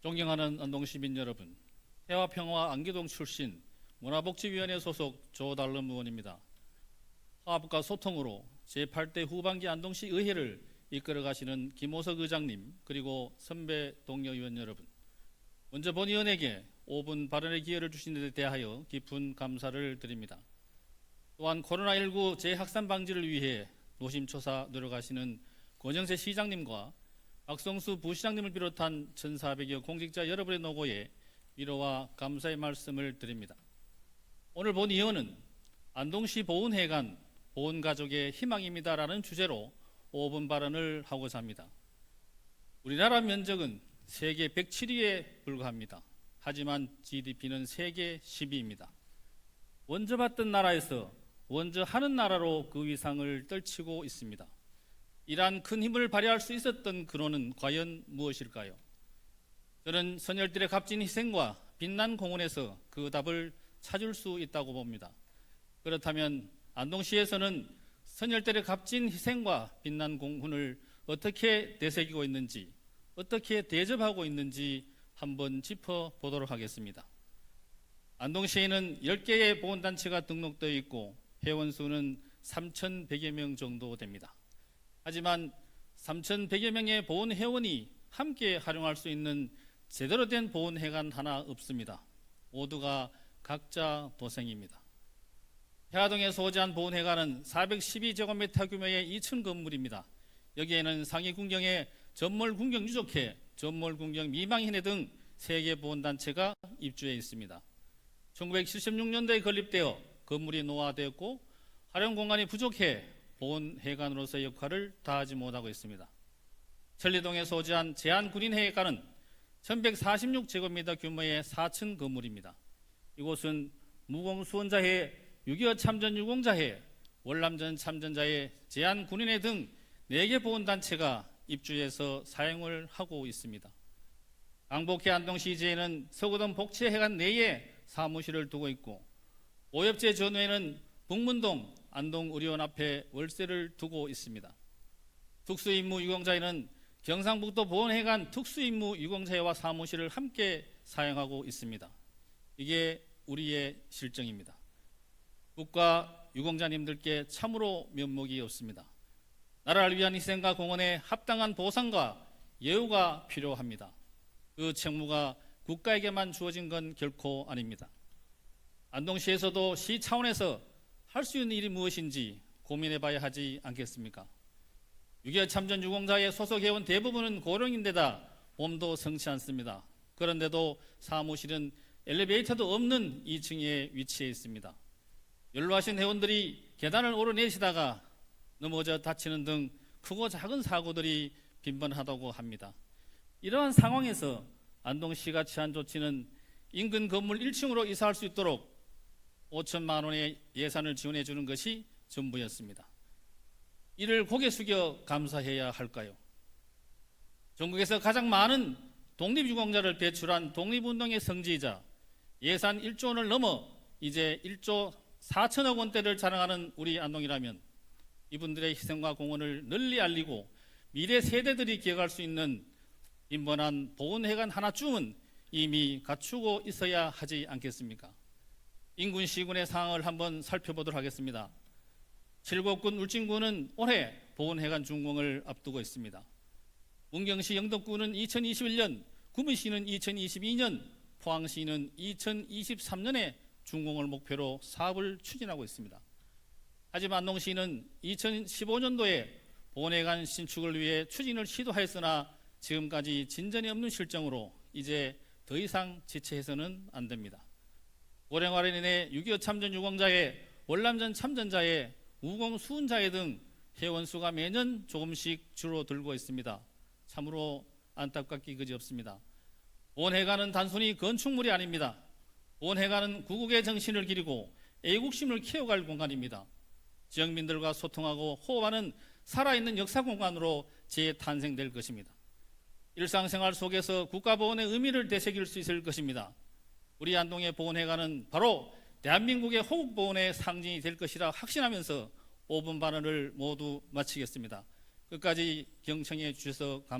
존경하는 안동시민 여러분, 해화평화 안기동 출신 문화복지위원회 소속 조달름 의원입니다. 화합과 소통으로 제8대 후반기 안동시 의회를 이끌어가시는 김호석 의장님, 그리고 선배 동료 의원 여러분, 먼저 본 의원에게 5분 발언의 기회를 주신 데 대하여 깊은 감사를 드립니다. 또한 코로나19 재확산 방지를 위해 노심초사 노력하시는 권영세 시장님과 박성수 부시장님을 비롯한 1,400여 공직자 여러분의 노고에 위로와 감사의 말씀을 드립니다. 오늘 본 의원은 안동시 보훈회관, 보훈가족의 희망입니다라는 주제로 5분 발언을 하고자 합니다. 우리나라 면적은 세계 107위에 불과합니다. 하지만 GDP는 세계 10위입니다. 먼저 봤던 나라에서 먼저 하는 나라로 그 위상을 떨치고 있습니다. 이러한 큰 힘을 발휘할 수 있었던 근원은 과연 무엇일까요? 저는 선열들의 값진 희생과 빛난 공헌에서 그 답을 찾을 수 있다고 봅니다. 그렇다면 안동시에서는 선열들의 값진 희생과 빛난 공헌을 어떻게 되새기고 있는지, 어떻게 대접하고 있는지 한번 짚어보도록 하겠습니다. 안동시에는 10개의 보훈단체가 등록되어 있고 회원 수는 3,100여 명 정도 됩니다. 하지만 3,100여 명의 보훈회원이 함께 활용할 수 있는 제대로 된 보훈회관 하나 없습니다. 모두가 각자 도생입니다. 해화동에 소재한 보훈회관은 412제곱미터 규모의 2층 건물입니다. 여기에는 상위 군경의 전몰 군경 유족회, 전몰 군경 미망인회 등 3개 보훈단체가 입주해 있습니다. 1976년도에 건립되어 건물이 노화되었고 활용 공간이 부족해 보훈회관으로서의 역할을 다하지 못하고 있습니다. 천리동에 소재한 제한군인회관은 1146제곱미터 규모의 4층 건물입니다. 이곳은 무공수원자회, 6.25 참전 유공자회, 월남전 참전자회, 제한군인회 등 4개 보훈단체가 입주해서 사용을 하고 있습니다. 강북해 안동시지에는 서구동 복지회관 내에 사무실을 두고 있고 오엽제 전후에는 북문동 안동의료원 앞에 월세를 두고 있습니다. 특수임무 유공자회는 경상북도 보훈회관 특수임무 유공자회와 사무실을 함께 사용하고 있습니다. 이게 우리의 실정입니다. 국가 유공자님들께 참으로 면목이 없습니다. 나라를 위한 희생과 공헌에 합당한 보상과 예우가 필요합니다. 그 책무가 국가에게만 주어진 건 결코 아닙니다. 안동시에서도 시 차원에서 할 수 있는 일이 무엇인지 고민해 봐야 하지 않겠습니까? 6.25 참전 유공자의 소속 회원 대부분은 고령인데다 몸도 성치 않습니다. 그런데도 사무실은 엘리베이터도 없는 2층에 위치해 있습니다. 연로하신 회원들이 계단을 오르내시다가 넘어져 다치는 등 크고 작은 사고들이 빈번하다고 합니다. 이러한 상황에서 안동시가 취한 조치는 인근 건물 1층으로 이사할 수 있도록 5천만 원의 예산을 지원해 주는 것이 전부였습니다. 이를 고개 숙여 감사해야 할까요? 전국에서 가장 많은 독립유공자를 배출한 독립운동의 성지이자 예산 1조 원을 넘어 이제 1조 4천억 원대를 자랑하는 우리 안동이라면 이분들의 희생과 공헌을 널리 알리고 미래 세대들이 기억할 수 있는 빈번한 보훈회관 하나쯤은 이미 갖추고 있어야 하지 않겠습니까? 인군 시군의 상황을 한번 살펴보도록 하겠습니다. 칠곡군 울진군은 올해 보훈회관 준공을 앞두고 있습니다. 문경시 영덕군은 2021년, 구미시는 2022년, 포항시는 2023년에 준공을 목표로 사업을 추진하고 있습니다. 하지만 안동시는 2015년도에 보훈회관 신축을 위해 추진을 시도하였으나 지금까지 진전이 없는 실정으로 이제 더 이상 지체해서는 안 됩니다. 고령화로 인해 6.25 참전 유공자회, 월남전 참전자회, 우공수훈자회 등 회원수가 매년 조금씩 줄어들고 있습니다. 참으로 안타깝기 그지없습니다. 보훈회관은 단순히 건축물이 아닙니다. 보훈회관은 구국의 정신을 기리고 애국심을 키워갈 공간입니다. 지역민들과 소통하고 호흡하는 살아있는 역사 공간으로 재탄생될 것입니다. 일상생활 속에서 국가보훈의 의미를 되새길 수 있을 것입니다. 우리 안동의 보훈회관은 바로 대한민국의 호국보훈의 상징이 될 것이라 확신하면서 5분 발언을 모두 마치겠습니다. 끝까지 경청해 주셔서 감사합니다.